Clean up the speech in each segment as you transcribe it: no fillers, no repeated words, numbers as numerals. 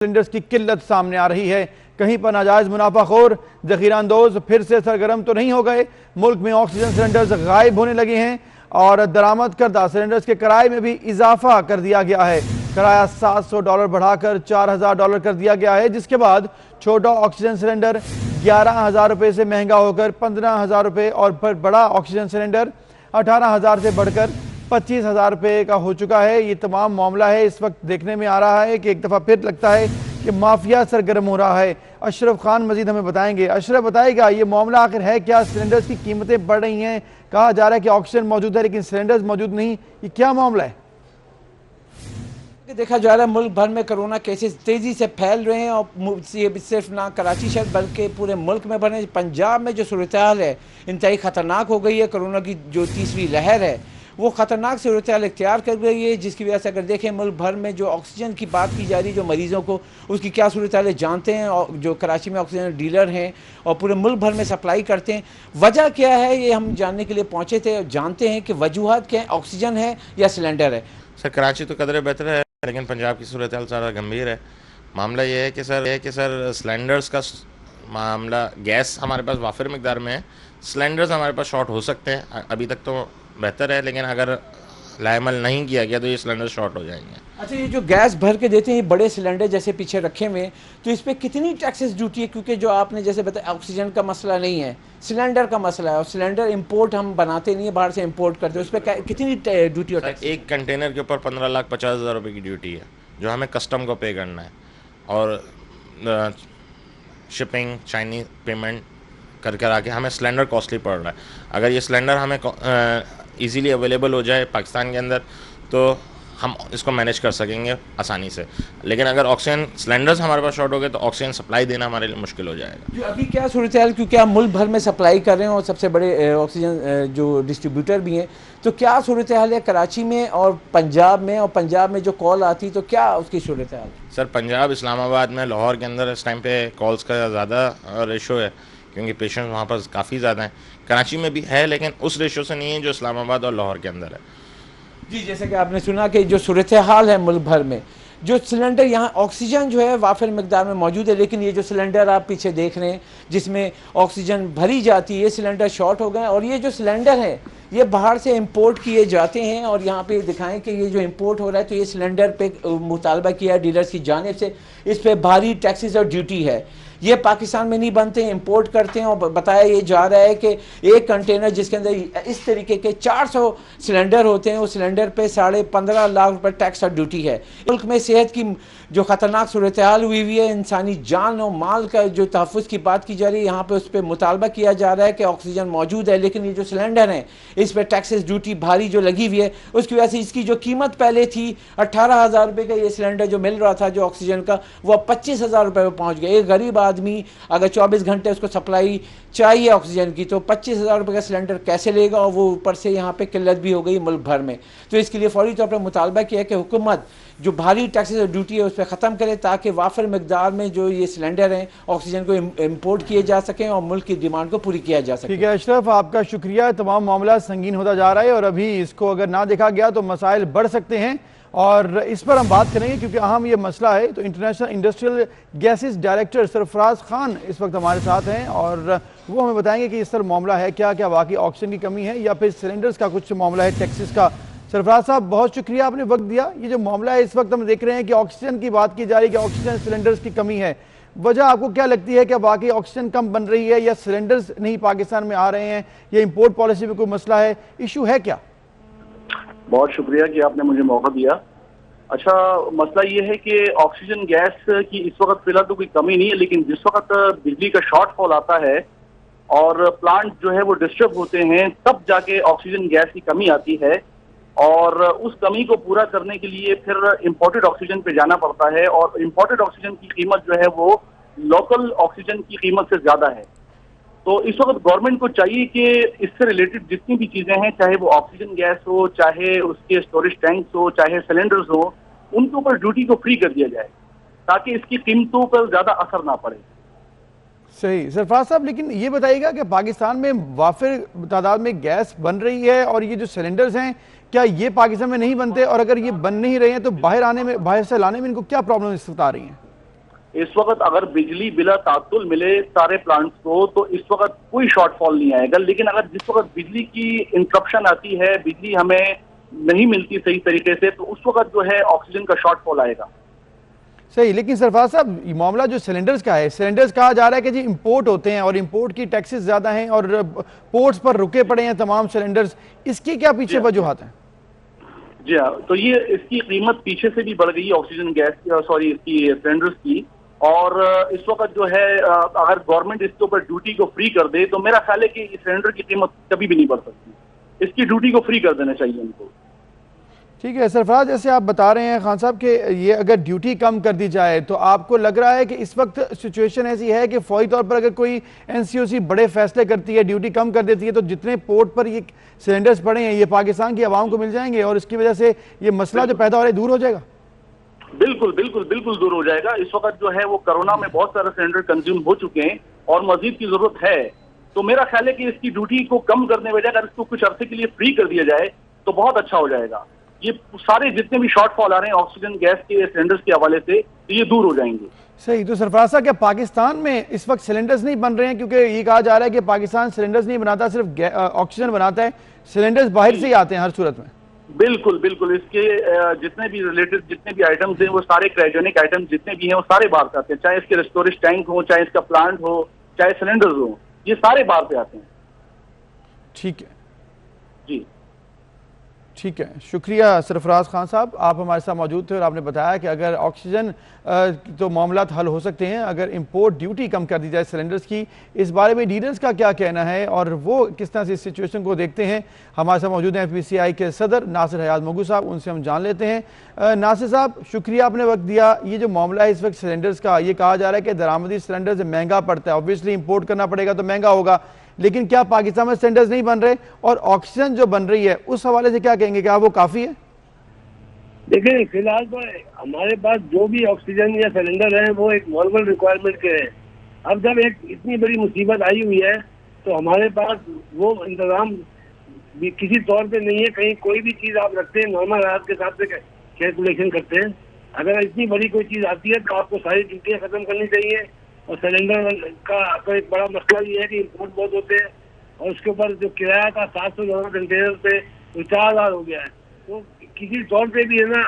Cylinders کی قلت سامنے آ رہی ہے۔ کہیں پر ناجائز منافع خور ذخیرہ اندوز پھر سے سرگرم تو نہیں ہو گئے۔ ملک میں آکسیجن سلنڈرز غائب ہونے لگے ہیں اور درآمد کردہ سلنڈرز کے کرائے میں بھی اضافہ کر دیا گیا ہے۔ کرایہ $700 بڑھا کر $4000 کر دیا گیا ہے، جس کے بعد چھوٹا آکسیجن سلنڈر $11,000 سے مہنگا ہو کر $15,000 اور پھر بڑا آکسیجن سلنڈر $18,000 سے بڑھ کر $25,000 کا ہو چکا ہے۔ یہ تمام معاملہ ہے اس وقت دیکھنے میں آ رہا ہے کہ ایک دفعہ پھر لگتا ہے کہ مافیا سرگرم ہو رہا ہے۔ اشرف خان مزید ہمیں بتائیں گے۔ اشرف بتائے گا یہ معاملہ آخر ہے کیا؟ سلنڈرز کی قیمتیں بڑھ رہی ہیں، کہا جا رہا ہے کہ آکسیجن موجود ہے لیکن سلنڈرز موجود نہیں، یہ کیا معاملہ ہے؟ دیکھا جا رہا ہے ملک بھر میں کرونا کیسز تیزی سے پھیل رہے ہیں اور صرف نہ کراچی شہر بلکہ پورے ملک میں بڑھ رہے ہیں۔ پنجاب میں جو صورتحال ہے انتہائی خطرناک ہو گئی ہے۔ کرونا کی جو تیسری لہر ہے وہ خطرناک صورتحال اختیار کر گئی ہے، جس کی وجہ سے اگر دیکھیں ملک بھر میں جو آکسیجن کی بات کی جا رہی ہے، جو مریضوں کو اس کی کیا صورتحال جانتے ہیں، اور جو کراچی میں آکسیجن ڈیلر ہیں اور پورے ملک بھر میں سپلائی کرتے ہیں، وجہ کیا ہے یہ ہم جاننے کے لیے پہنچے تھے اور جانتے ہیں کہ وجوہات کیا ہیں، آکسیجن ہے یا سلنڈر ہے۔ سر کراچی تو قدرے بہتر ہے لیکن پنجاب کی صورتحال سارا گمبھیر ہے۔ معاملہ یہ ہے کہ سر سلنڈرز کا معاملہ، گیس ہمارے پاس وافر مقدار میں ہے، سلنڈرز ہمارے پاس شارٹ ہو سکتے ہیں، ابھی تک تو بہتر ہے لیکن اگر لائعمل نہیں کیا گیا تو یہ سلنڈر شارٹ ہو جائیں گے۔ اچھا، یہ جو گیس بھر کے دیتے ہیں یہ بڑے سلنڈر جیسے پیچھے رکھے ہوئے، تو اس پہ کتنی ٹیکسز ڈیوٹی ہے؟ کیونکہ جو آپ نے جیسے بتایا آکسیجن کا مسئلہ نہیں ہے، سلنڈر کا مسئلہ ہے، اور سلنڈر امپورٹ ہم بناتے نہیں ہیں، باہر سے امپورٹ کرتے ہیں، اس پہ کتنی ڈیوٹی اور ٹیکس؟ ایک کنٹینر کے اوپر 15,50,000 روپے کی ڈیوٹی ہے جو ہمیں کسٹم کو پے کرنا ہے، اور شپنگ چائنیز پیمنٹ کر آ کے ہمیں سلنڈر کاسٹلی پڑ رہا ہے۔ اگر یہ سلنڈر ہمیں ایزیلی اویلیبل ہو جائے پاکستان کے اندر تو ہم اس کو مینیج کر سکیں گے آسانی سے، لیکن اگر آکسیجن سلنڈرز ہمارے پاس شارٹ ہو گئے تو آکسیجن سپلائی دینا ہمارے لیے مشکل ہو جائے گا۔ جو ابھی کیا صورتحال، کیونکہ آپ ملک بھر میں سپلائی کر رہے ہیں اور سب سے بڑے آکسیجن جو ڈسٹریبیوٹر بھی ہیں، تو کیا صورتحال ہے کراچی میں اور پنجاب میں؟ اور پنجاب میں جو کال آتی تو کیا اس کی صورتحال؟ سر پنجاب، اسلام آباد میں، لاہور کے اندر اس ٹائم پہ کالز کا زیادہ ریشو ہے کیونکہ پیشنٹ وہاں پر کافی زیادہ ہیں۔ کراچی میں بھی ہے لیکن اس ریشو سے نہیں ہے جو اسلام آباد اور لاہور کے اندر ہے۔ جی، جیسے کہ آپ نے سنا کہ جو صورتحال ہے ملک بھر میں، جو سلنڈر یہاں آکسیجن جو ہے وافر مقدار میں موجود ہے، لیکن یہ جو سلنڈر آپ پیچھے دیکھ رہے ہیں جس میں آکسیجن بھری جاتی ہے، یہ سلنڈر شارٹ ہو گئے ہیں، اور یہ جو سلنڈر ہے یہ باہر سے امپورٹ کیے جاتے ہیں، اور یہاں پہ دکھائیں کہ یہ جو امپورٹ ہو رہا ہے تو یہ سلنڈر پہ مطالبہ کیا ہے ڈیلرز کی جانب سے، اس پہ بھاری ٹیکسز اور ڈیوٹی ہے۔ یہ پاکستان میں نہیں بنتے ہیں، امپورٹ کرتے ہیں، اور بتایا یہ جا رہا ہے کہ ایک کنٹینر جس کے اندر اس طریقے کے 400 سلنڈر ہوتے ہیں، اس سلنڈر پہ 15.5 لاکھ روپے ٹیکس اور ڈیوٹی ہے۔ ملک میں صحت کی جو خطرناک صورتحال ہوئی ہے، انسانی جان و مال کا جو تحفظ کی بات کی جا رہی ہے، یہاں پہ اس پہ مطالبہ کیا جا رہا ہے کہ آکسیجن موجود ہے، لیکن یہ جو سلنڈر ہیں اس پہ ٹیکسز ڈیوٹی بھاری جو لگی ہوئی ہے، اس کی وجہ سے اس کی جو قیمت پہلے تھی $18,000 کا یہ سلنڈر جو مل رہا تھا جو آکسیجن کا، وہ $25,000 پہ پہنچ گیا۔ ایک غریب آدمی اگر 24 گھنٹے اس کو سپلائی چاہیے آکسیجن کی تو $25,000 کا سلنڈر کیسے لے گا؟ اور وہ اوپر سے یہاں پہ قلت بھی ہو گئی ملک بھر میں۔ تو اس کے لیے فوری طور پر مطالبہ کیا کہ حکومت جو بھاری ٹیکسز اور ڈیوٹی ہے اس پہ ختم کرے تاکہ وافر مقدار میں جو یہ سلنڈر ہیں آکسیجن کو امپورٹ کیے جا سکیں اور ملک کی ڈیمانڈ کو پوری کیا جا سکے۔ ٹھیک ہے اشرف، آپ کا شکریہ۔ تمام معاملہ سنگین ہوتا جا رہا ہے اور ابھی اس کو اگر نہ دیکھا گیا تو مسائل بڑھ سکتے ہیں، اور اس پر ہم بات کریں گے کیونکہ اہم یہ مسئلہ ہے۔ تو انٹرنیشنل انڈسٹریل گیسز ڈائریکٹر سرفراز خان اس وقت ہمارے ساتھ ہیں اور وہ ہمیں بتائیں گے کہ اس طرح معاملہ ہے کیا واقعی آکسیجن کی کمی ہے یا پھر سلنڈرز کا کچھ معاملہ ہے ٹیکسز کا۔ سرفراز صاحب بہت شکریہ، آپ نے وقت دیا۔ یہ جو معاملہ ہے اس وقت ہم دیکھ رہے ہیں کہ آکسیجن کی بات کی جا رہی ہے کہ آکسیجن سلنڈرز کی کمی ہے، وجہ آپ کو کیا لگتی ہے کہ واقعی آکسیجن کم بن رہی ہے یا سلنڈرز نہیں پاکستان میں آ رہے ہیں یا امپورٹ پالیسی میں کوئی مسئلہ ہے، ایشو ہے کیا؟ بہت شکریہ کہ آپ نے مجھے موقع دیا۔ اچھا، مسئلہ یہ ہے کہ آکسیجن گیس کی اس وقت فی الحال تو کوئی کمی نہیں ہے، لیکن جس وقت بجلی کا شارٹ فال آتا ہے اور پلانٹ جو ہے وہ ڈسٹرب ہوتے ہیں تب جا کے آکسیجن گیس کی کمی آتی ہے، اور اس کمی کو پورا کرنے کے لیے پھر امپورٹڈ آکسیجن پہ جانا پڑتا ہے، اور امپورٹڈ آکسیجن کی قیمت جو ہے وہ لوکل آکسیجن کی قیمت سے زیادہ ہے۔ تو اس وقت گورنمنٹ کو چاہیے کہ اس سے ریلیٹڈ جتنی بھی چیزیں ہیں، چاہے وہ آکسیجن گیس ہو، چاہے اس کے اسٹوریج ٹینکس ہو، چاہے سلنڈرز ہو، ان کے اوپر ڈیوٹی کو فری کر دیا جائے تاکہ اس کی قیمتوں پر زیادہ اثر نہ پڑے۔ صحیح سرفراز صاحب، لیکن یہ بتائیے گا کہ پاکستان میں وافر تعداد میں گیس بن رہی ہے اور یہ جو سلنڈرز ہیں کیا یہ پاکستان میں نہیں بنتے، اور اگر یہ بن نہیں رہے ہیں تو باہر سے لانے میں ان کو کیا پرابلم اس وقت آ رہی ہیں؟ اس وقت اگر بجلی بلا تعطل ملے سارے پلانٹس کو تو اس وقت کوئی شارٹ فال نہیں آئے گا، لیکن اگر جس وقت بجلی کی انٹرپشن آتی ہے، بجلی ہمیں نہیں ملتی صحیح طریقے سے، تو اس وقت جو ہے آکسیجن کا شارٹ فال آئے گا. صحیح، لیکن سرفراز صاحب یہ معاملہ جو سلنڈرز کا ہے، سلنڈرز کہا جا رہا ہے کہ جی امپورٹ ہوتے ہیں اور امپورٹ کی ٹیکسز زیادہ ہیں اور پورٹس پر رکے پڑے ہیں تمام سلنڈرز، اس کی کیا پیچھے وجوہات ہیں؟ جی ہاں، تو یہ اس کی قیمت پیچھے سے بھی بڑھ گئی ہے آکسیجن گیس اس کی سلنڈرز کی، اور اس وقت جو ہے اگر گورنمنٹ اس کے اوپر ڈیوٹی کو فری کر دے تو میرا خیال ہے کہ اس سلنڈر کی قیمت کبھی بھی نہیں بڑھ سکتی. اس کی ڈیوٹی کو فری کر دینا چاہیے ان کو. ٹھیک ہے سرفراز، جیسے آپ بتا رہے ہیں خان صاحب کہ یہ اگر ڈیوٹی کم کر دی جائے تو آپ کو لگ رہا ہے کہ اس وقت سچویشن ایسی ہے کہ فوری طور پر اگر کوئی این سی او سی بڑے فیصلے کرتی ہے، ڈیوٹی کم کر دیتی ہے، تو جتنے پورٹ پر یہ سلنڈرز پڑے ہیں یہ پاکستان کی عوام کو مل جائیں گے اور اس کی وجہ سے یہ مسئلہ جو پیدا ہو رہا ہے دور ہو جائے گا؟ بالکل بالکل بالکل دور ہو جائے گا. اس وقت جو ہے وہ کرونا میں بہت سارے سلنڈر کنزیوم ہو چکے ہیں اور مزید کی ضرورت ہے. تو میرا خیال ہے کہ اس کی ڈیوٹی کو کم کرنے بجائے اگر اس کو کچھ عرصے کے لیے فری کر دیا جائے تو بہت اچھا ہو جائے گا. یہ سارے جتنے بھی شارٹ فال آ رہے ہیں آکسیجن گیس کے سلنڈرز کے حوالے سے تو یہ دور ہو جائیں گے. صحیح. تو سرفراز صاحب کیا پاکستان میں اس وقت سلنڈرز نہیں بن رہے ہیں؟ کیونکہ یہ کہا جا رہا ہے کہ پاکستان سلنڈرز نہیں بناتا، صرف آکسیجن بناتا ہے، سلنڈرز باہر سے ہی آتے ہیں ہر صورت میں. بالکل بالکل، اس کے جتنے بھی ریلیٹڈ جتنے بھی آئٹمز ہیں وہ سارے کرائیوجینک آئٹمز جتنے بھی ہیں وہ سارے باہر سے آتے ہیں، چاہے اس کے اسٹوریج ٹینک ہو، چاہے اس کا پلانٹ ہو، چاہے سلنڈرز ہو، یہ سارے باہر سے آتے ہیں. ٹھیک ہے جی ٹھیک ہے، شکریہ سرفراز خان صاحب، آپ ہمارے ساتھ موجود تھے اور آپ نے بتایا کہ اگر آکسیجن تو معاملات حل ہو سکتے ہیں اگر امپورٹ ڈیوٹی کم کر دی جائے سلنڈرز کی. اس بارے میں ڈیلرز کا کیا کہنا ہے اور وہ کس طرح سے اس سچویشن کو دیکھتے ہیں؟ ہمارے ساتھ موجود ہیں ایف پی سی آئی کے صدر ناصر حیات مغو صاحب، ان سے ہم جان لیتے ہیں. ناصر صاحب شکریہ آپ نے وقت دیا. یہ جو معاملہ ہے اس وقت سلنڈرز کا، یہ کہا جا رہا ہے کہ درآمدی سلنڈرز مہنگا پڑتا ہے، اوبویسلی امپورٹ کرنا پڑے گا تو مہنگا ہوگا، لیکن کیا پاکستان میں سلنڈرز نہیں بن رہے؟ اور آکسیجن جو بن رہی ہے اس حوالے سے کیا کہیں گے، کیا وہ کافی ہے؟ دیکھیں فی الحال تو ہمارے پاس جو بھی آکسیجن یا سلنڈر ہیں وہ ایک نارمل ریکوائرمنٹ کے ہیں. اب جب ایک اتنی بڑی مصیبت آئی ہوئی ہے تو ہمارے پاس وہ انتظام بھی کسی طور پہ نہیں ہے. کہیں کوئی بھی چیز آپ رکھتے ہیں نارمل حالات کے حساب سے کیلکولیشن کرتے ہیں. اگر اتنی بڑی کوئی چیز آتی ہے تو آپ کو ساری ڈیوٹیاں ختم کرنی چاہیے. اور سلنڈر کا تو ایک بڑا مسئلہ یہ ہے کہ امپورٹ بہت ہوتے ہیں اور اس کے اوپر جو کرایہ تھا 700 کنٹینر پہ وہ 4000 ہو گیا ہے. تو کسی طور پہ بھی ہے نا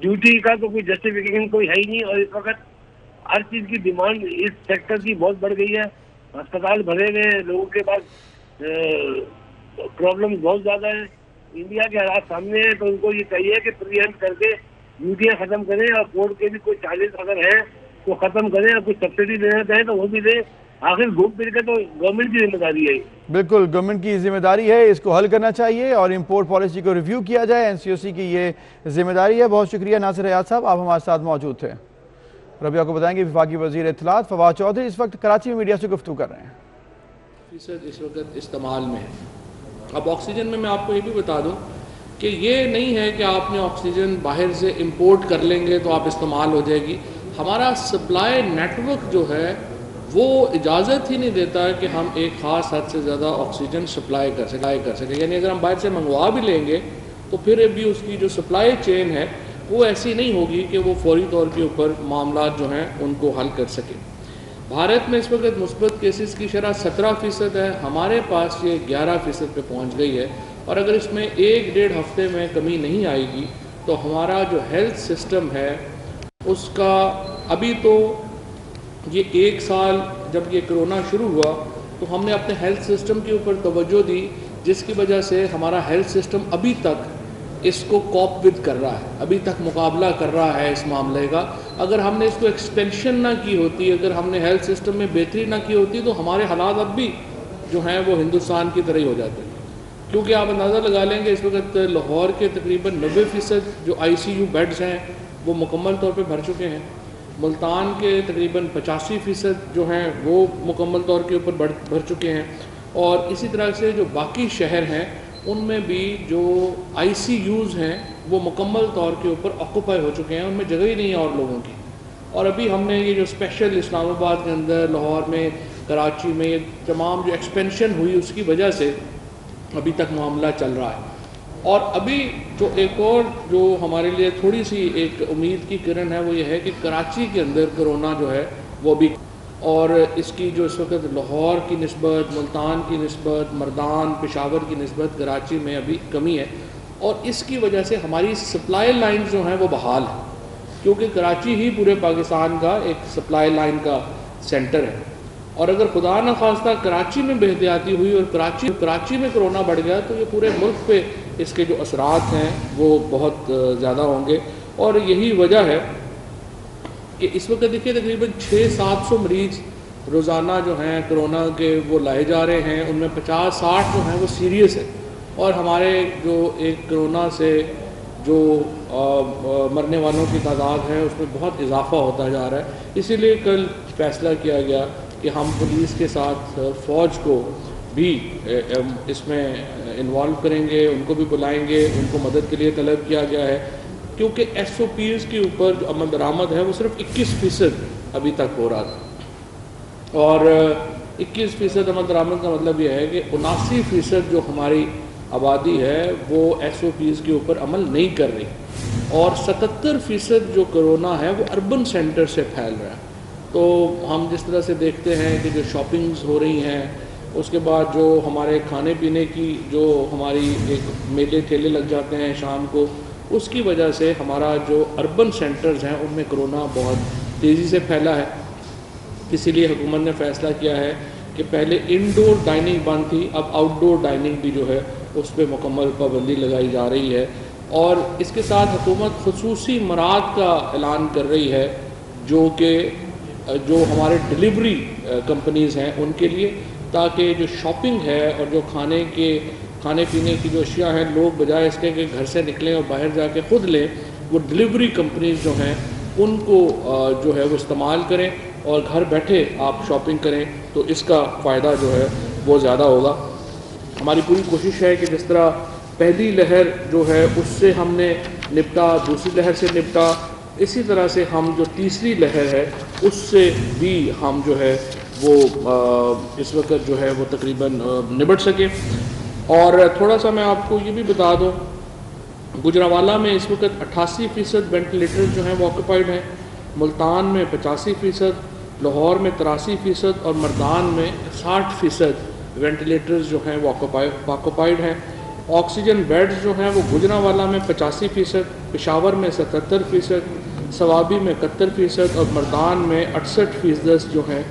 ڈیوٹی کا تو کوئی جسٹیفیکیشن کوئی ہے ہی نہیں. اور اس وقت ہر چیز کی ڈیمانڈ اس سیکٹر کی بہت بڑھ گئی ہے. اسپتال بھرے ہوئے ہیں، لوگوں کے پاس پرابلم بہت زیادہ ہیں. انڈیا کے حالات سامنے ہیں تو ان کو یہ چاہیے کہ پریمپٹ کر کے ڈیوٹیاں ختم کریں اور پورٹ کے بھی کوئی چارجز اگر ہیں تو ختم کریں اور کچھ سبسڈی دینا چاہیں تو وہ بھی دیں. آخر گھوم پھر کے تو گورنمنٹ کی ذمہ داری ہے. بالکل گورنمنٹ کی ذمہ داری ہے، اس کو حل کرنا چاہیے اور امپورٹ پالیسی کو ریویو کیا جائے. این سی او سی کی یہ ذمہ داری ہے. بہت شکریہ ناصر حیات صاحب، آپ ہمارے ساتھ موجود تھے. ربیہ کو بتائیں گے وفاقی وزیر اطلاعات فواد چودھری اس وقت کراچی میں میڈیا سے گفتگو کر رہے ہیں. فیصد اس وقت استعمال میں ہے. اب آکسیجن میں آپ کو یہ بھی بتا دوں کہ یہ نہیں ہے کہ آپ نے آکسیجن باہر سے امپورٹ کر لیں گے تو آپ استعمال ہو جائے گی. ہمارا سپلائی نیٹ ورک جو ہے وہ اجازت ہی نہیں دیتا کہ ہم ایک خاص حد سے زیادہ آکسیجن سپلائی کر سکیں. یعنی اگر ہم باہر سے منگوا بھی لیں گے تو پھر بھی اس کی جو سپلائی چین ہے وہ ایسی نہیں ہوگی کہ وہ فوری طور کے اوپر معاملات جو ہیں ان کو حل کر سکے. بھارت میں اس وقت مثبت کیسز کی شرح 17% ہے، ہمارے پاس یہ 11% پہ پہنچ گئی ہے. اور اگر اس میں 1-1.5 ہفتے میں کمی نہیں آئے گی تو ہمارا جو ہیلتھ سسٹم ہے اس کا ابھی تو یہ 1 سال جب یہ کرونا شروع ہوا تو ہم نے اپنے ہیلتھ سسٹم کے اوپر توجہ دی، جس کی وجہ سے ہمارا ہیلتھ سسٹم ابھی تک اس کو کوپ ود کر رہا ہے، ابھی تک مقابلہ کر رہا ہے اس معاملے کا. اگر ہم نے اس کو ایکسپینشن نہ کی ہوتی، اگر ہم نے ہیلتھ سسٹم میں بہتری نہ کی ہوتی تو ہمارے حالات اب بھی جو ہیں وہ ہندوستان کی طرح ہی ہو جاتے ہیں. کیونکہ آپ اندازہ لگا لیں گے اس وقت لاہور کے تقریباً 90% جو آئی سی یو بیڈز ہیں وہ مکمل طور پہ بھر چکے ہیں. ملتان کے تقریباً 85% جو ہیں وہ مکمل طور کے اوپر بھر چکے ہیں. اور اسی طرح سے جو باقی شہر ہیں ان میں بھی جو آئی سی یوز ہیں وہ مکمل طور کے اوپر آکوپائی ہو چکے ہیں، ان میں جگہ ہی نہیں ہے اور لوگوں کی. اور ابھی ہم نے یہ جو اسپیشل اسلام آباد کے اندر، لاہور میں، کراچی میں تمام جو ایکسپینشن ہوئی اس کی وجہ سے ابھی تک معاملہ چل رہا ہے. اور ابھی جو ایک اور جو ہمارے لیے تھوڑی سی ایک امید کی کرن ہے وہ یہ ہے کہ کراچی کے اندر کرونا جو ہے وہ بھی، اور اس کی جو اس وقت لاہور کی نسبت، ملتان کی نسبت، مردان، پشاور کی نسبت کراچی میں ابھی کمی ہے، اور اس کی وجہ سے ہماری سپلائی لائنز جو ہیں وہ بحال ہیں، کیونکہ کراچی ہی پورے پاکستان کا ایک سپلائی لائن کا سینٹر ہے، اور اگر خدا نخواستہ کراچی میں بے احتیاطی ہوئی اور کراچی میں کرونا بڑھ گیا تو یہ پورے ملک پہ اس کے جو اثرات ہیں وہ بہت زیادہ ہوں گے۔ اور یہی وجہ ہے کہ اس وقت دیکھیے تقریباً 600-700 مریض روزانہ جو ہیں کرونا کے وہ لائے جا رہے ہیں، ان میں 50-60 جو ہیں وہ سیریس ہیں، اور ہمارے جو ایک کرونا سے جو مرنے والوں کی تعداد ہے اس میں بہت اضافہ ہوتا جا رہا ہے۔ اسی لیے کل فیصلہ کیا گیا کہ ہم پولیس کے ساتھ فوج کو بھی اس میں انوالو کریں گے، ان کو بھی بلائیں گے، ان کو مدد کے لیے طلب کیا گیا ہے، کیونکہ ایس او پیز کے اوپر جو عمل درآمد ہے وہ صرف 21% ابھی تک ہو رہا تھا، اور 21% عمل درآمد کا مطلب یہ ہے کہ 79% جو ہماری آبادی ہے وہ ایس او پیز کے اوپر عمل نہیں کر رہی، اور 77% جو کرونا ہے وہ اربن سینٹر سے پھیل رہا ہے۔ تو ہم جس طرح سے دیکھتے ہیں کہ جو شاپنگز ہو رہی ہیں، اس کے بعد جو ہمارے کھانے پینے کی جو ہماری ایک میلے ٹھیلے لگ جاتے ہیں شام کو، اس کی وجہ سے ہمارا جو اربن سینٹرز ہیں ان میں کرونا بہت تیزی سے پھیلا ہے۔ اسی لیے حکومت نے فیصلہ کیا ہے کہ پہلے انڈور ڈائننگ بند تھی، اب آؤٹ ڈور ڈائننگ بھی جو ہے اس پہ مکمل پابندی لگائی جا رہی ہے، اور اس کے ساتھ حکومت خصوصی مراعات کا اعلان کر رہی ہے جو کہ جو ہمارے ڈیلیوری کمپنیز ہیں ان کے لیے، تاکہ جو شاپنگ ہے اور جو کھانے پینے کی جو اشیاء ہیں، لوگ بجائے اس کے کہ گھر سے نکلیں اور باہر جا کے خود لیں، وہ ڈیلیوری کمپنیز جو ہیں ان کو جو ہے وہ استعمال کریں اور گھر بیٹھے آپ شاپنگ کریں، تو اس کا فائدہ جو ہے وہ زیادہ ہوگا۔ ہماری پوری کوشش ہے کہ جس طرح پہلی لہر جو ہے اس سے ہم نے نپٹا، دوسری لہر سے نپٹا، اسی طرح سے ہم جو تیسری لہر ہے اس سے بھی ہم جو ہے وہ اس وقت جو ہے وہ تقریباً نبٹ سکیں۔ اور تھوڑا سا میں آپ کو یہ بھی بتا دوں، گجرانوالہ میں اس وقت 88% وینٹیلیٹر جو ہیں وہ آکوپائڈ ہیں، ملتان میں 85%، لاہور میں 83% اور مردان میں 60% وینٹیلیٹرز جو ہیں وہ آکوپائڈ ہیں۔ آکسیجن بیڈز جو ہیں وہ گجرانوالہ میں 85%، پشاور میں 77%، سوابی میں 71% اور مردان میں 68% جو ہیں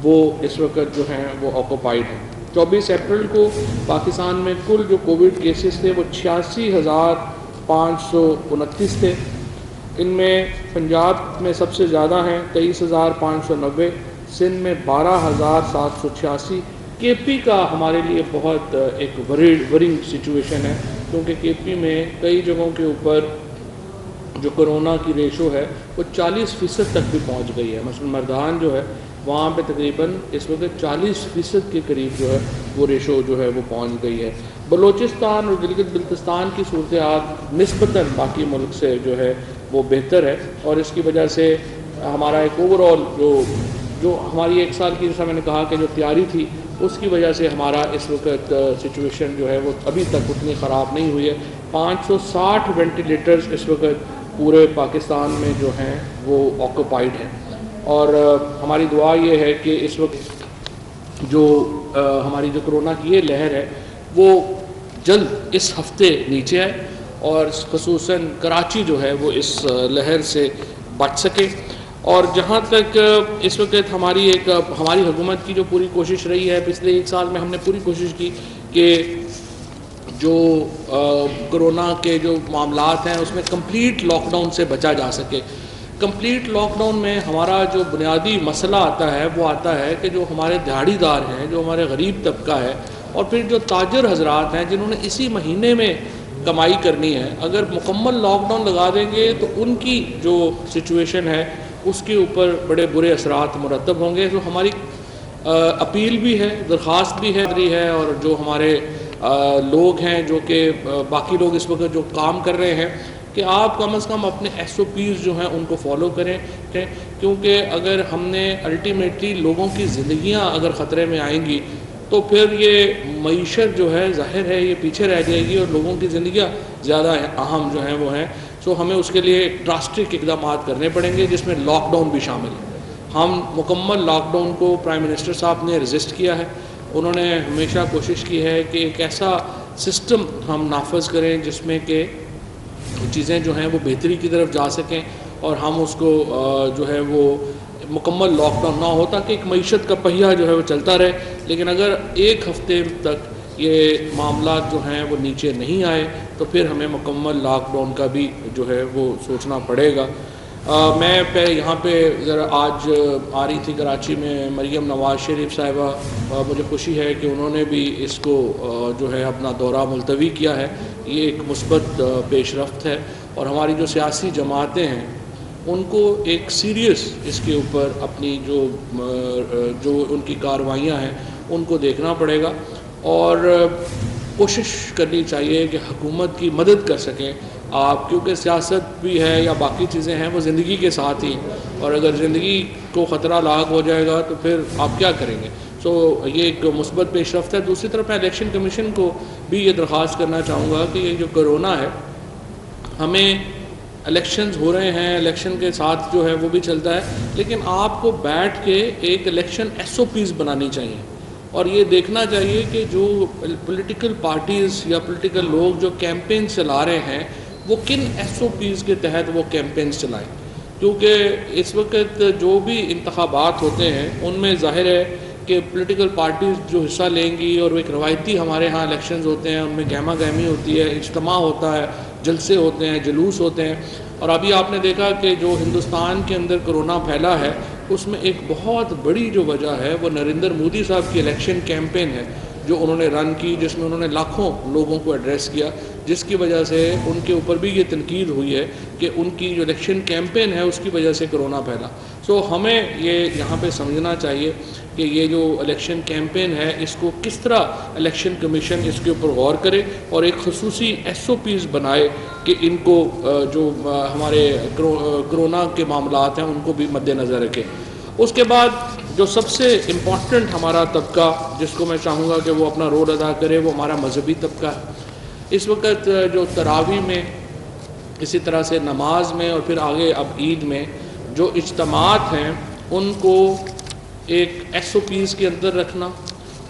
وہ اس وقت جو ہیں وہ آکوپائڈ ہیں۔ 24 اپریل کو پاکستان میں کل جو کووڈ کیسز تھے وہ 86,529 تھے، ان میں پنجاب میں سب سے زیادہ ہیں 23,590، سندھ میں 12,786۔ کے پی کا ہمارے لیے بہت ایک ورنگ سچویشن ہے، کیونکہ کے پی میں کئی جگہوں کے اوپر جو کرونا کی ریشو ہے وہ 40% تک بھی پہنچ گئی ہے۔ مثلا مردان جو ہے وہاں پہ تقریباً اس وقت 40% کے قریب جو ہے وہ ریشو جو ہے وہ پہنچ گئی ہے۔ بلوچستان اور گلگت بلتستان کی صورتحال نسبتاً باقی ملک سے جو ہے وہ بہتر ہے، اور اس کی وجہ سے ہمارا ایک اوور آل جو ہماری ایک سال کی، جیسا میں نے کہا کہ جو تیاری تھی، اس کی وجہ سے ہمارا اس وقت سچویشن جو ہے وہ ابھی تک اتنی خراب نہیں ہوئی ہے۔ 560 وینٹیلیٹرز اس وقت پورے پاکستان میں جو ہیں وہ آکوپائڈ ہیں، اور ہماری دعا یہ ہے کہ اس وقت جو ہماری جو کرونا کی یہ لہر ہے وہ جلد اس ہفتے نیچے آئے، اور خصوصاً کراچی جو ہے وہ اس لہر سے بچ سکے۔ اور جہاں تک اس وقت ہماری حکومت کی جو پوری کوشش رہی ہے، پچھلے 1 سال میں ہم نے پوری کوشش کی کہ جو کرونا کے جو معاملات ہیں اس میں کمپلیٹ لاک ڈاؤن سے بچا جا سکے۔ کمپلیٹ لاک ڈاؤن میں ہمارا جو بنیادی مسئلہ آتا ہے وہ آتا ہے کہ جو ہمارے دیہڑی دار ہیں، جو ہمارے غریب طبقہ ہے، اور پھر جو تاجر حضرات ہیں جنہوں نے اسی مہینے میں کمائی کرنی ہے، اگر مکمل لاک ڈاؤن لگا دیں گے تو ان کی جو سچویشن ہے اس کے اوپر بڑے برے اثرات مرتب ہوں گے۔ تو ہماری اپیل بھی ہے، درخواست بھی ہے، اور جو ہمارے لوگ ہیں جو کہ باقی لوگ اس وقت جو کام کر رہے ہیں، کہ آپ کم از کم اپنے ایس او پیز جو ہیں ان کو فالو کریں، کیونکہ اگر ہم نے الٹیمیٹلی لوگوں کی زندگیاں اگر خطرے میں آئیں گی تو تو پھر یہ معیشت جو ہے ظاہر ہے یہ پیچھے رہ جائے گی اور لوگوں کی زندگیاں زیادہ اہم جو ہیں وہ ہیں. سو ہمیں اس کے لیے ڈراسٹک اقدامات کرنے پڑیں گے جس میں لاک ڈاؤن بھی شامل ہے. ہم مکمل لاک ڈاؤن کو پرائم منسٹر صاحب نے رجسٹ کیا ہے. انہوں نے ہمیشہ کوشش کی ہے کہ ایک ایسا سسٹم ہم نافذ کریں جس میں کہ چیزیں جو ہیں وہ بہتری کی طرف جا سکیں اور ہم اس کو جو ہے وہ مکمل لاک ڈاؤن نہ ہو تاکہ ایک معیشت کا پہیہ جو ہے وہ چلتا رہے. لیکن اگر ایک ہفتے تک یہ معاملات جو ہیں وہ نیچے نہیں آئے تو پھر ہمیں مکمل لاک ڈاؤن کا بھی جو ہے وہ سوچنا پڑے گا. میں یہاں پہ ذرا آج آ رہی تھی کراچی میں مریم نواز شریف صاحبہ, مجھے خوشی ہے کہ انہوں نے بھی اس کو جو ہے اپنا دورہ ملتوی کیا ہے. یہ ایک مثبت پیش رفت ہے اور ہماری جو سیاسی جماعتیں ہیں ان کو ایک سیریس اس کے اوپر اپنی جو ان کی کارروائیاں ہیں ان کو دیکھنا پڑے گا اور کوشش کرنی چاہیے کہ حکومت کی مدد کر سکیں آپ, کیونکہ سیاست بھی ہے یا باقی چیزیں ہیں وہ زندگی کے ساتھ ہی, اور اگر زندگی کو خطرہ لاحق ہو جائے گا تو پھر آپ کیا کریں گے. سو یہ ایک مثبت پیش رفت ہے. دوسری طرف میں الیکشن کمیشن کو بھی یہ درخواست کرنا چاہوں گا کہ یہ جو کرونا ہے, ہمیں الیکشنز ہو رہے ہیں, الیکشن کے ساتھ جو ہے وہ بھی چلتا ہے, لیکن آپ کو بیٹھ کے ایک الیکشن SOPs بنانی چاہیے اور یہ دیکھنا چاہیے کہ جو پولیٹیکل پارٹیز یا پولیٹیکل لوگ جو کیمپین چلا رہے ہیں وہ کن SOPs کے تحت وہ کیمپینز چلائیں. کیونکہ اس وقت جو بھی انتخابات ہوتے ہیں ان میں ظاہر ہے کہ پولیٹیکل پارٹیز جو حصہ لیں گی, اور وہ ایک روایتی ہمارے ہاں الیکشنز ہوتے ہیں ان میں گہما گہمی ہوتی ہے, اجتماع ہوتا ہے, جلسے ہوتے ہیں, جلوس ہوتے ہیں. اور ابھی آپ نے دیکھا کہ جو ہندوستان کے اندر کرونا پھیلا ہے اس میں ایک بہت بڑی جو وجہ ہے وہ نریندر مودی صاحب کی الیکشن کیمپین ہے جو انہوں نے رن کی, جس میں انہوں نے لاکھوں لوگوں کو ایڈریس کیا, جس کی وجہ سے ان کے اوپر بھی یہ تنقید ہوئی ہے کہ ان کی جو الیکشن کیمپین ہے اس کی وجہ سے کرونا پھیلا. سو ہمیں یہ یہاں پہ سمجھنا چاہیے کہ یہ جو الیکشن کیمپین ہے اس کو کس طرح الیکشن کمیشن اس کے اوپر غور کرے اور ایک خصوصی SOPs بنائے کہ ان کو جو ہمارے کرونا کے معاملات ہیں ان کو بھی مد نظر رکھے. اس کے بعد جو سب سے امپورٹنٹ ہمارا طبقہ جس کو میں چاہوں گا کہ وہ اپنا رول ادا کرے وہ ہمارا مذہبی طبقہ ہے. اس وقت جو تراویح میں, اسی طرح سے نماز میں اور پھر آگے اب عید میں جو اجتماعات ہیں ان کو ایک SOPs کے اندر رکھنا,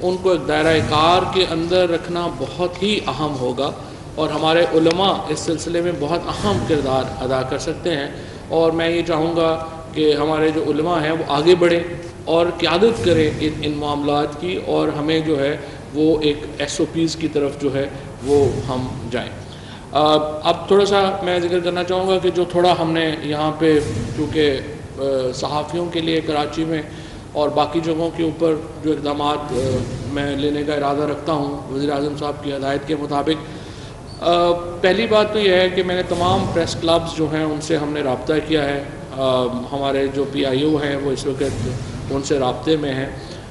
ان کو ایک دائرہ کار کے اندر رکھنا بہت ہی اہم ہوگا, اور ہمارے علماء اس سلسلے میں بہت اہم کردار ادا کر سکتے ہیں. اور میں یہ چاہوں گا کہ ہمارے جو علماء ہیں وہ آگے بڑھیں اور قیادت کریں ان معاملات کی, اور ہمیں جو ہے وہ ایک SOPs کی طرف جو ہے وہ ہم جائیں. اب تھوڑا سا میں ذکر کرنا چاہوں گا کہ جو تھوڑا ہم نے یہاں پہ کیونکہ صحافیوں کے لیے کراچی میں اور باقی جگہوں کے اوپر جو اقدامات میں لینے کا ارادہ رکھتا ہوں وزیر اعظم صاحب کی ہدایت کے مطابق, پہلی بات تو یہ ہے کہ میں نے تمام پریس کلبز جو ہیں ان سے ہم نے رابطہ کیا ہے. ہمارے جو PIO ہیں وہ اس وقت ان سے رابطے میں ہیں,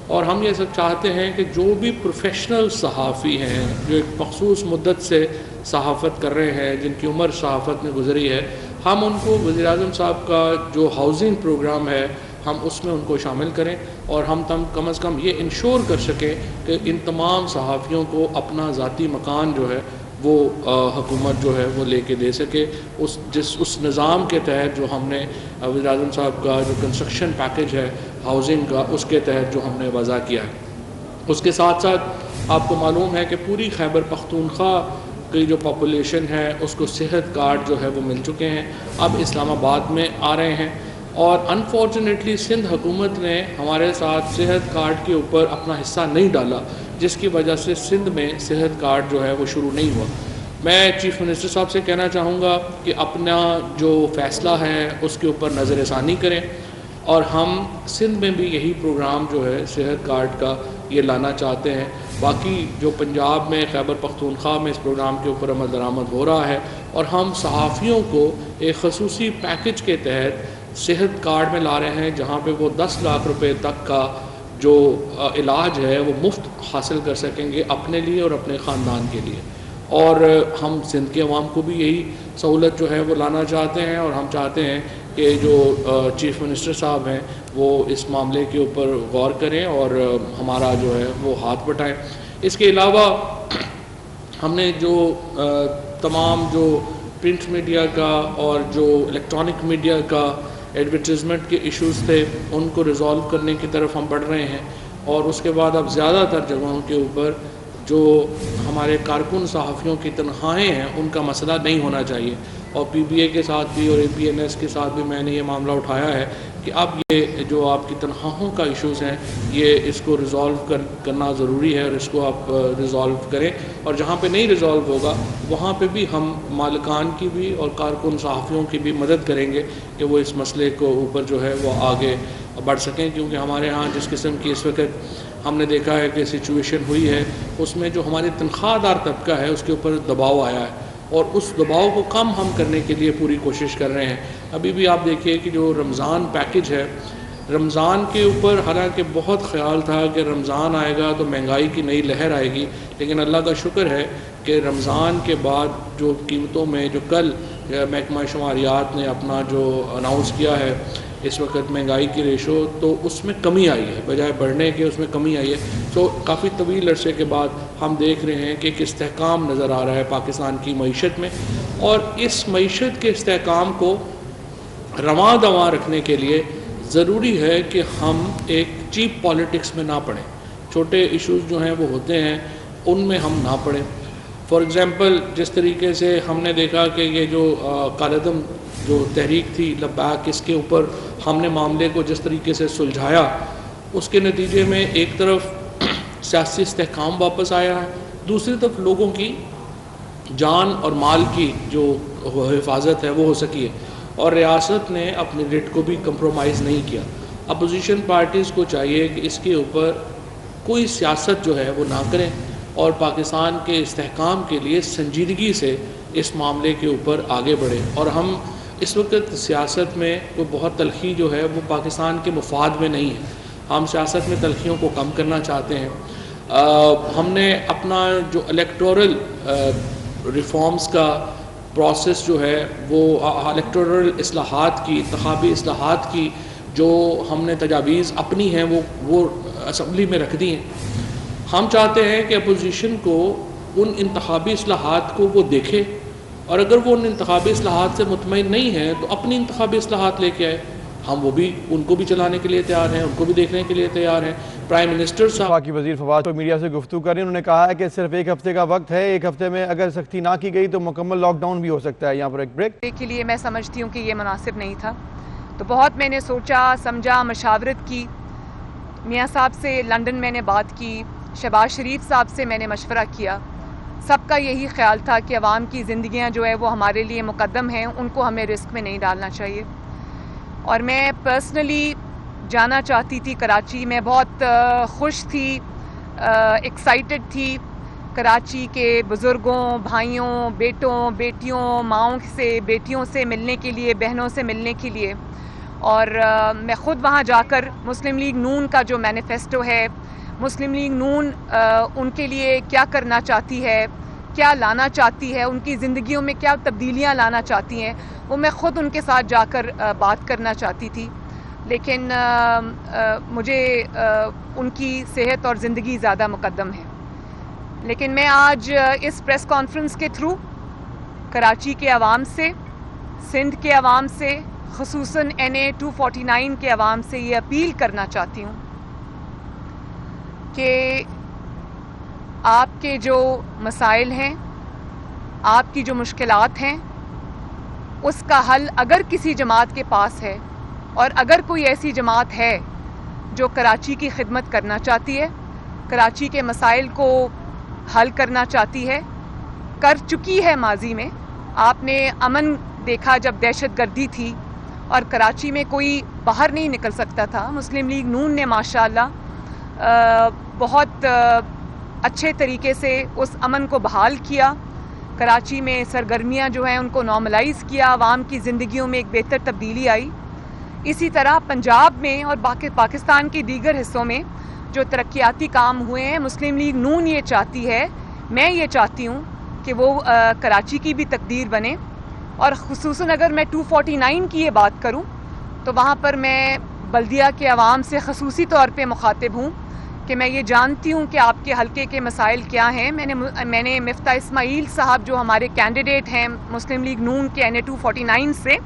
اور ہم یہ سب چاہتے ہیں کہ جو بھی پروفیشنل صحافی ہیں جو ایک مخصوص مدت سے صحافت کر رہے ہیں, جن کی عمر صحافت میں گزری ہے, ہم ان کو وزیر اعظم صاحب کا جو ہاؤسنگ پروگرام ہے ہم اس میں ان کو شامل کریں, اور ہم کم از کم یہ انشور کر سکیں کہ ان تمام صحافیوں کو اپنا ذاتی مکان جو ہے وہ حکومت جو ہے وہ لے کے دے سکے اس نظام کے تحت جو ہم نے وزیر اعظم صاحب کا جو کنسٹرکشن پیکج ہے ہاؤسنگ کا اس کے تحت جو ہم نے وضع کیا ہے. اس کے ساتھ ساتھ آپ کو معلوم ہے کہ پوری خیبر پختونخوا کی جو پاپولیشن ہے اس کو صحت کارڈ جو ہے وہ مل چکے ہیں, اب اسلام آباد میں آ رہے ہیں, اور انفارچونیٹلی سندھ حکومت نے ہمارے ساتھ صحت کارڈ کے اوپر اپنا حصہ نہیں ڈالا, جس کی وجہ سے سندھ میں صحت کارڈ جو ہے وہ شروع نہیں ہوا. میں چیف منسٹر صاحب سے کہنا چاہوں گا کہ اپنا جو فیصلہ ہے اس کے اوپر نظر ثانی کریں, اور ہم سندھ میں بھی یہی پروگرام جو ہے صحت کارڈ کا یہ لانا چاہتے ہیں. باقی جو پنجاب میں خیبر پختونخوا میں اس پروگرام کے اوپر عمل درآمد ہو رہا ہے, اور ہم صحافیوں کو ایک خصوصی پیکج کے تحت صحت کارڈ میں لا رہے ہیں جہاں پہ وہ 10 لاکھ روپے تک کا جو علاج ہے وہ مفت حاصل کر سکیں گے اپنے لیے اور اپنے خاندان کے لیے. اور ہم سندھ کے عوام کو بھی یہی سہولت جو ہے وہ لانا چاہتے ہیں, اور ہم چاہتے ہیں کہ جو چیف منسٹر صاحب ہیں وہ اس معاملے کے اوپر غور کریں اور ہمارا جو ہے وہ ہاتھ بٹائیں۔ اس کے علاوہ ہم نے جو تمام جو پرنٹ میڈیا کا اور جو الیکٹرانک میڈیا کا ایڈورٹیزمنٹ کے ایشوز تھے ان کو ریزالو کرنے کی طرف ہم بڑھ رہے ہیں، اور اس کے بعد اب زیادہ تر جگہوں کے اوپر جو ہمارے کارکن صحافیوں کی تنخواہیں ہیں ان کا مسئلہ نہیں ہونا چاہیے، اور پی بی اے کے ساتھ بھی اور APNS کے ساتھ بھی میں نے یہ معاملہ اٹھایا ہے کہ اب یہ جو آپ کی تنخواہوں کا ایشوز ہیں یہ اس کو ریزالو کرنا ضروری ہے، اور اس کو آپ ریزالو کریں، اور جہاں پہ نہیں ریزالو ہوگا وہاں پہ بھی ہم مالکان کی بھی اور کارکن صحافیوں کی بھی مدد کریں گے کہ وہ اس مسئلے کو اوپر جو ہے وہ آگے بڑھ سکیں، کیونکہ ہمارے ہاں جس قسم کی اس وقت ہم نے دیکھا ہے کہ سچویشن ہوئی ہے اس میں جو ہماری تنخواہ دار طبقہ ہے اس کے اوپر دباؤ آیا ہے، اور اس دباؤ کو کم ہم کرنے کے لیے پوری کوشش کر رہے ہیں۔ ابھی بھی آپ دیکھیے کہ جو رمضان پیکج ہے، رمضان کے اوپر حالانکہ بہت خیال تھا کہ رمضان آئے گا تو مہنگائی کی نئی لہر آئے گی، لیکن اللہ کا شکر ہے کہ رمضان کے بعد جو قیمتوں میں جو کل محکمہ شماریات نے اپنا جو اناؤنس کیا ہے اس وقت مہنگائی کی ریشو، تو اس میں کمی آئی ہے، بجائے بڑھنے کے اس میں کمی آئی ہے۔ تو کافی طویل عرصے کے بعد ہم دیکھ رہے ہیں کہ ایک استحکام نظر آ رہا ہے پاکستان کی معیشت میں، اور اس معیشت کے استحکام کو رواں دواں رکھنے کے لیے ضروری ہے کہ ہم ایک چیپ پالیٹکس میں نہ پڑیں، چھوٹے ایشوز جو ہیں وہ ہوتے ہیں ان میں ہم نہ پڑیں۔ فار ایگزامپل جس طریقے سے ہم نے دیکھا کہ یہ جو کالعدم جو تحریک تھی لبیک، اس کے اوپر ہم نے معاملے کو جس طریقے سے سلجھایا، اس کے نتیجے میں ایک طرف سیاسی استحکام واپس آیا ہے، دوسری طرف لوگوں کی جان اور مال کی جو حفاظت ہے وہ ہو سکی ہے، اور ریاست نے اپنے ریٹ کو بھی کمپرومائز نہیں کیا۔ اپوزیشن پارٹیز کو چاہیے کہ اس کے اوپر کوئی سیاست جو ہے وہ نہ کریں، اور پاکستان کے استحکام کے لیے سنجیدگی سے اس معاملے کے اوپر آگے بڑھیں۔ اور ہم اس وقت سیاست میں وہ بہت تلخی جو ہے وہ پاکستان کے مفاد میں نہیں ہے، ہم سیاست میں تلخیوں کو کم کرنا چاہتے ہیں۔ ہم نے اپنا جو الیکٹورل ریفارمز کا پروسیس جو ہے وہ الیکٹورل اصلاحات کی، انتخابی اصلاحات کی جو ہم نے تجاویز اپنی ہیں وہ اسمبلی میں رکھ دی ہیں۔ ہم چاہتے ہیں کہ اپوزیشن کو ان انتخابی اصلاحات کو وہ دیکھے، اور اگر وہ ان انتخابی اصلاحات سے مطمئن نہیں ہے تو اپنی انتخابی اصلاحات لے کے آئے، ہم ان کو بھی چلانے کے لیے تیار ہیں، ان کو بھی دیکھنے کے لیے تیار ہیں۔ پرائم منسٹر صاحب وفاقی وزیر فواد میڈیا سے گفتگو کر رہے ہیں، انہوں نے کہا ہے کہ صرف ایک ہفتے کا وقت ہے، ایک ہفتے میں اگر سختی نہ کی گئی تو مکمل لاک ڈاؤن بھی ہو سکتا ہے۔ یہاں پر ایک بریک کے لیے میں سمجھتی ہوں کہ یہ مناسب نہیں تھا، تو بہت میں نے سوچا سمجھا، مشاورت کی، میاں صاحب سے لندن میں نے بات کی، شہباز شریف صاحب سے میں نے مشورہ کیا، سب کا یہی خیال تھا کہ عوام کی زندگیاں جو ہے وہ ہمارے لیے مقدم ہیں، ان کو ہمیں رسک میں نہیں ڈالنا چاہیے۔ اور میں پرسنلی جانا چاہتی تھی کراچی، میں بہت خوش تھی، ایکسائٹڈ تھی کراچی کے بزرگوں، بھائیوں، بیٹوں، بیٹیوں، ماؤں سے، بیٹیوں سے ملنے کے لیے، بہنوں سے ملنے کے لیے، اور میں خود وہاں جا کر مسلم لیگ نون کا جو مینیفیسٹو ہے، مسلم لیگ نون ان کے لیے کیا کرنا چاہتی ہے، کیا لانا چاہتی ہے، ان کی زندگیوں میں کیا تبدیلیاں لانا چاہتی ہیں، وہ میں خود ان کے ساتھ جا کر بات کرنا چاہتی تھی، لیکن مجھے ان کی صحت اور زندگی زیادہ مقدم ہے۔ لیکن میں آج اس پریس کانفرنس کے تھرو کراچی کے عوام سے، سندھ کے عوام سے، خصوصاً NA 249 کے عوام سے یہ اپیل کرنا چاہتی ہوں کہ آپ کے جو مسائل ہیں، آپ کی جو مشکلات ہیں، اس کا حل اگر کسی جماعت کے پاس ہے، اور اگر کوئی ایسی جماعت ہے جو کراچی کی خدمت کرنا چاہتی ہے، کراچی کے مسائل کو حل کرنا چاہتی ہے، کر چکی ہے ماضی میں۔ آپ نے امن دیکھا جب دہشت گردی تھی اور کراچی میں کوئی باہر نہیں نکل سکتا تھا، مسلم لیگ نون نے ماشاءاللہ بہت اچھے طریقے سے اس امن کو بحال کیا، کراچی میں سرگرمیاں جو ہیں ان کو نارملائز کیا، عوام کی زندگیوں میں ایک بہتر تبدیلی آئی۔ اسی طرح پنجاب میں اور پاکستان کے دیگر حصوں میں جو ترقیاتی کام ہوئے ہیں، مسلم لیگ نون یہ چاہتی ہے، میں یہ چاہتی ہوں کہ وہ کراچی کی بھی تقدیر بنے، اور خصوصاً اگر میں 249 کی یہ بات کروں تو وہاں پر میں بلدیہ کے عوام سے خصوصی طور پہ مخاطب ہوں کہ میں یہ جانتی ہوں کہ آپ کے حلقے کے مسائل کیا ہیں. میں نے مفتاح اسماعیل صاحب جو ہمارے کینڈیڈیٹ ہیں مسلم لیگ نون کے NA 249 سے،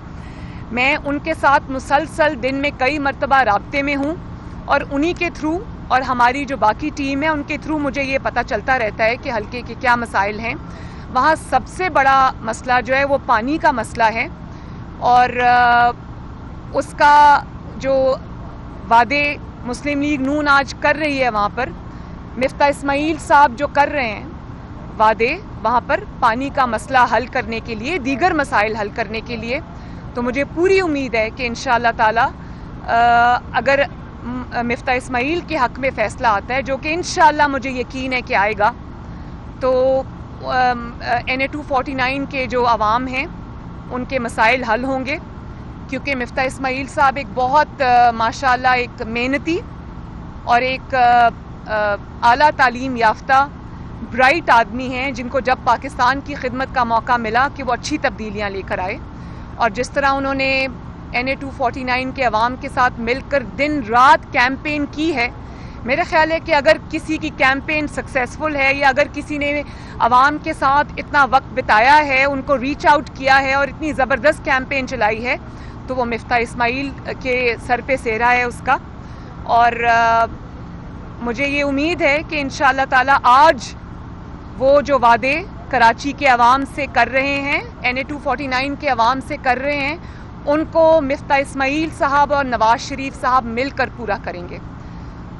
میں ان کے ساتھ مسلسل دن میں کئی مرتبہ رابطے میں ہوں، اور انہی کے تھرو اور ہماری جو باقی ٹیم ہے ان کے تھرو مجھے یہ پتہ چلتا رہتا ہے کہ حلقے کے کیا مسائل ہیں. وہاں سب سے بڑا مسئلہ جو ہے وہ پانی کا مسئلہ ہے، اور اس کا جو وعدے مسلم لیگ نون آج کر رہی ہے وہاں پر، مفتاح اسماعیل صاحب جو کر رہے ہیں وعدے وہاں پر پانی کا مسئلہ حل کرنے کے لیے، دیگر مسائل حل کرنے کے لیے، تو مجھے پوری امید ہے کہ انشاءاللہ تعالی اگر مفتاح اسماعیل کے حق میں فیصلہ آتا ہے، جو کہ انشاءاللہ مجھے یقین ہے کہ آئے گا، تو NA 249 کے جو عوام ہیں ان کے مسائل حل ہوں گے. کیونکہ مفتاح اسماعیل صاحب ایک بہت ماشاءاللہ ایک محنتی اور ایک اعلیٰ تعلیم یافتہ برائٹ آدمی ہیں، جن کو جب پاکستان کی خدمت کا موقع ملا کہ وہ اچھی تبدیلیاں لے کر آئے، اور جس طرح انہوں نے NA 249 کے عوام کے ساتھ مل کر دن رات کیمپین کی ہے، میرا خیال ہے کہ اگر کسی کی کیمپین سکسیسفل ہے، یا اگر کسی نے عوام کے ساتھ اتنا وقت بتایا ہے، ان کو ریچ آؤٹ کیا ہے اور اتنی زبردست کیمپین چلائی ہے، تو وہ مفتاح اسماعیل کے سر پہ سہرا ہے اس کا. اور مجھے یہ امید ہے کہ انشاءاللہ تعالی آج وہ جو وعدے کراچی کے عوام سے کر رہے ہیں، NA 249 کے عوام سے کر رہے ہیں، ان کو مفتاح اسماعیل صاحب اور نواز شریف صاحب مل کر پورا کریں گے.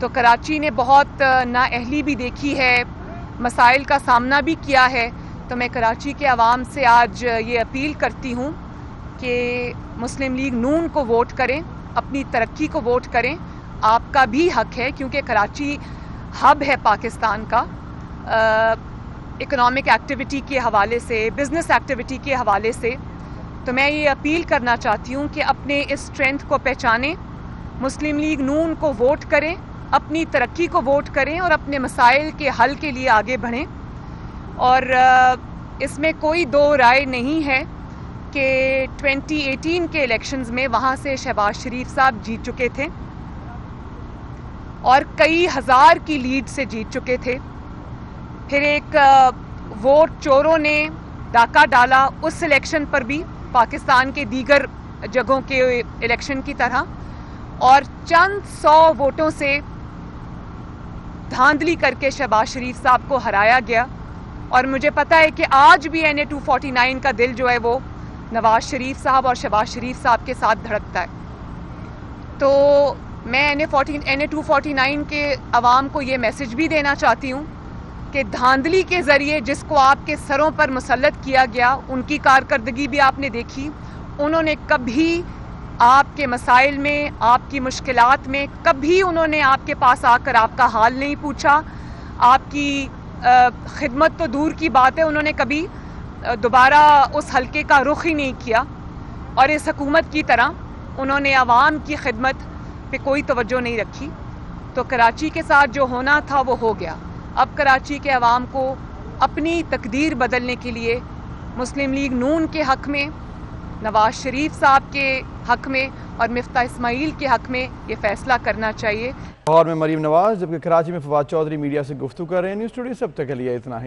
تو کراچی نے بہت نااہلی بھی دیکھی ہے، مسائل کا سامنا بھی کیا ہے، تو میں کراچی کے عوام سے آج یہ اپیل کرتی ہوں کہ مسلم لیگ نون کو ووٹ کریں، اپنی ترقی کو ووٹ کریں. آپ کا بھی حق ہے، کیونکہ کراچی ہب ہے پاکستان کا، اکنامک ایکٹیویٹی کے حوالے سے، بزنس ایکٹیویٹی کے حوالے سے. تو میں یہ اپیل کرنا چاہتی ہوں کہ اپنے اس اسٹرینتھ کو پہچانیں، مسلم لیگ نون کو ووٹ کریں، اپنی ترقی کو ووٹ کریں، اور اپنے مسائل کے حل کے لیے آگے بڑھیں. اور اس میں کوئی دو رائے نہیں ہے کہ 2018 کے الیکشنز میں وہاں سے شہباز شریف صاحب جیت چکے تھے، اور کئی ہزار کی لیڈ سے جیت چکے تھے. پھر ایک ووٹ چوروں نے ڈاکہ ڈالا اس الیکشن پر بھی، پاکستان کے دیگر جگہوں کے الیکشن کی طرح، اور چند 100 ووٹوں سے دھاندلی کر کے شہباز شریف صاحب کو ہرایا گیا. اور مجھے پتہ ہے کہ آج بھی NA 249 کا دل جو ہے وہ نواز شریف صاحب اور شہباز شریف صاحب کے ساتھ دھڑکتا ہے. تو میں NA 249 کے عوام کو یہ میسج بھی دینا چاہتی ہوں کہ دھاندلی کے ذریعے جس کو آپ کے سروں پر مسلط کیا گیا، ان کی کارکردگی بھی آپ نے دیکھی. انہوں نے کبھی آپ کے مسائل میں، آپ کی مشکلات میں، کبھی انہوں نے آپ کے پاس آ کر آپ کا حال نہیں پوچھا. آپ کی خدمت تو دور کی بات ہے، انہوں نے کبھی دوبارہ اس حلقے کا رخ ہی نہیں کیا. اور اس حکومت کی طرح انہوں نے عوام کی خدمت پہ کوئی توجہ نہیں رکھی. تو کراچی کے ساتھ جو ہونا تھا وہ ہو گیا. اب کراچی کے عوام کو اپنی تقدیر بدلنے کے لیے مسلم لیگ نون کے حق میں، نواز شریف صاحب کے حق میں اور مفتاح اسماعیل کے حق میں یہ فیصلہ کرنا چاہیے. لاہور میں مریم نواز، جبکہ کراچی میں فواد چودھری میڈیا سے گفتگو کر رہے ہیں. نیوز اسٹوڈیو سے اب تک کے لیے اتنا ہی.